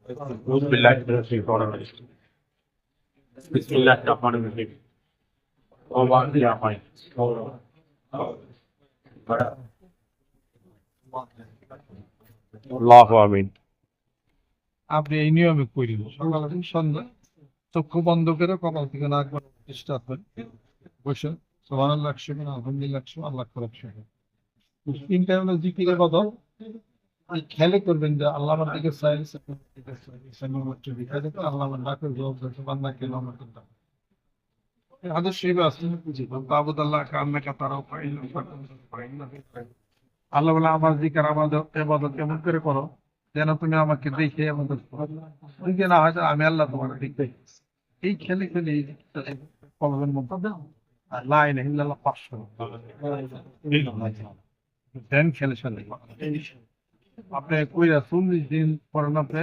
أعوذ بالله من الشيطان الرجيم بسم الله الرحمن الرحيم وبعد يا ماي الله آمين আপনি এই নিয়মে করিল সকাল এবং সন্ধ্যা চক্ষু বন্ধ করে কপাল থেকে নাক চেষ্টা করেন বসে সুবহানাল্লাহ 100 বার আলহামদুলিল্লাহ 100 আল্লাহ আকবার 100 তিনটা হলো জিকিরের বদল আর খেয়াল করবেন যে আল্লাহ আমার দিকে চাইছে আল্লাহ আমার ডাকের জবাব দিতে বান্দা কেন আমার কথা হাদিস শরীফে আছে বুঝি আবুদাল্লাহ কান্নাকা তারাও পাইল আল্লাহ বলে আমার জিকির আমাদের ইবাদত কেমন করে করো যেন তুমি আমাকে দেখে আমাদের যদি না হয় আমি আল্লাহ তোমার ঠিক দেখি এই খেলে খেলে কলমের মধ্যে আর লাইন ইল্লাল্লাহ 500 ধ্যান খেলে খেলে আপনি কইরা 40 দিন পরেন আপনি